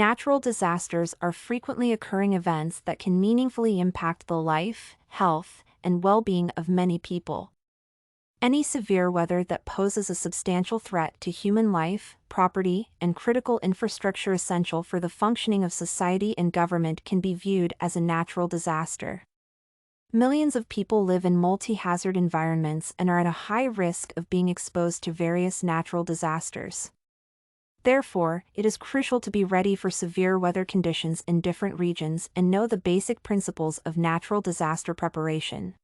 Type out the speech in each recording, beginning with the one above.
Natural disasters are frequently occurring events that can meaningfully impact the life, health, and well-being of many people. Any severe weather that poses a substantial threat to human life, property, and critical infrastructure essential for the functioning of society and government can be viewed as a natural disaster. Millions of people live in multi-hazard environments and are at a high risk of being exposed to various natural disasters. Therefore, it is crucial to be ready for severe weather conditions in different regions and know the basic principles of natural disaster preparation.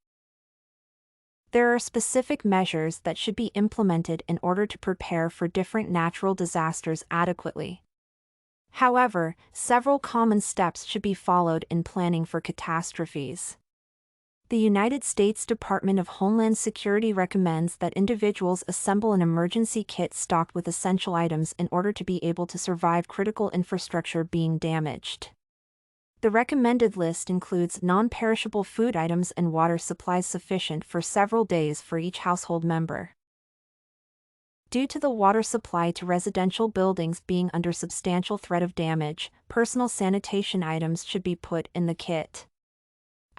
There are specific measures that should be implemented in order to prepare for different natural disasters adequately. However, several common steps should be followed in planning for catastrophes. The United States Department of Homeland Security recommends that individuals assemble an emergency kit stocked with essential items in order to be able to survive critical infrastructure being damaged. The recommended list includes non-perishable food items and water supplies sufficient for several days for each household member. Due to the water supply to residential buildings being under substantial threat of damage, personal sanitation items should be put in the kit.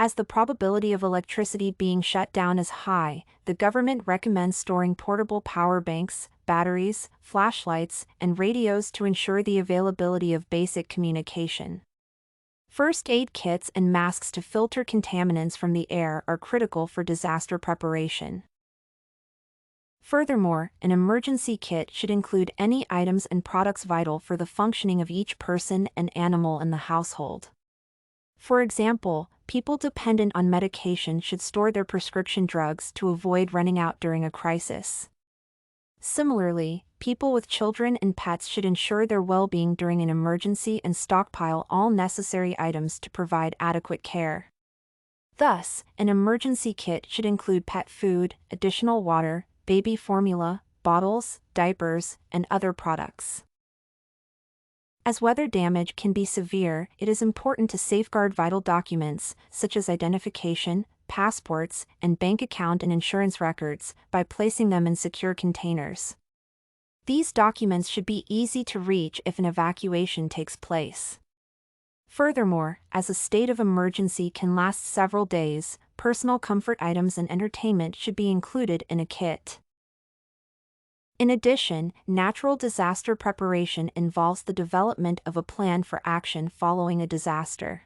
As the probability of electricity being shut down is high, the government recommends storing portable power banks, batteries, flashlights, and radios to ensure the availability of basic communication. First aid kits and masks to filter contaminants from the air are critical for disaster preparation. Furthermore, an emergency kit should include any items and products vital for the functioning of each person and animal in the household. For example, people dependent on medication should store their prescription drugs to avoid running out during a crisis. Similarly, people with children and pets should ensure their well-being during an emergency and stockpile all necessary items to provide adequate care. Thus, an emergency kit should include pet food, additional water, baby formula, bottles, diapers, and other products. As weather damage can be severe, it is important to safeguard vital documents, such as identification, passports, and bank account and insurance records, by placing them in secure containers. These documents should be easy to reach if an evacuation takes place. Furthermore, as a state of emergency can last several days, personal comfort items and entertainment should be included in a kit. In addition, natural disaster preparation involves the development of a plan for action following a disaster.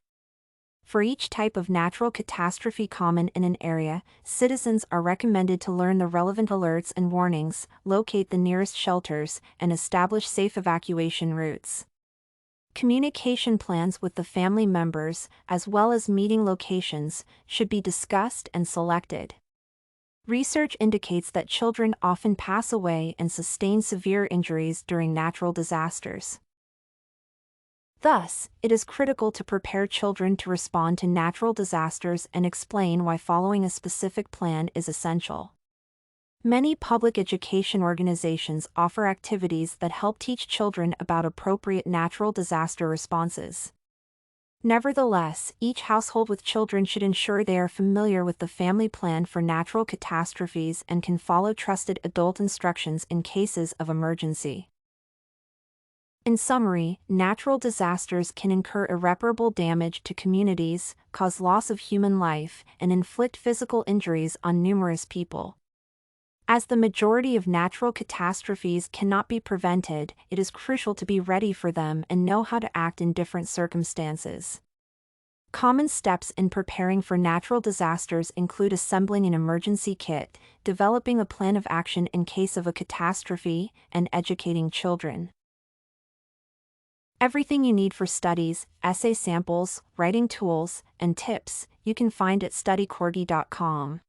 For each type of natural catastrophe common in an area, citizens are recommended to learn the relevant alerts and warnings, locate the nearest shelters, and establish safe evacuation routes. Communication plans with the family members, as well as meeting locations, should be discussed and selected. Research indicates that children often pass away and sustain severe injuries during natural disasters. Thus, it is critical to prepare children to respond to natural disasters and explain why following a specific plan is essential. Many public education organizations offer activities that help teach children about appropriate natural disaster responses. Nevertheless, each household with children should ensure they are familiar with the family plan for natural catastrophes and can follow trusted adult instructions in cases of emergency. In summary, natural disasters can incur irreparable damage to communities, cause loss of human life, and inflict physical injuries on numerous people. As the majority of natural catastrophes cannot be prevented, it is crucial to be ready for them and know how to act in different circumstances. Common steps in preparing for natural disasters include assembling an emergency kit, developing a plan of action in case of a catastrophe, and educating children. Everything you need for studies, essay samples, writing tools, and tips, you can find at studycorgi.com.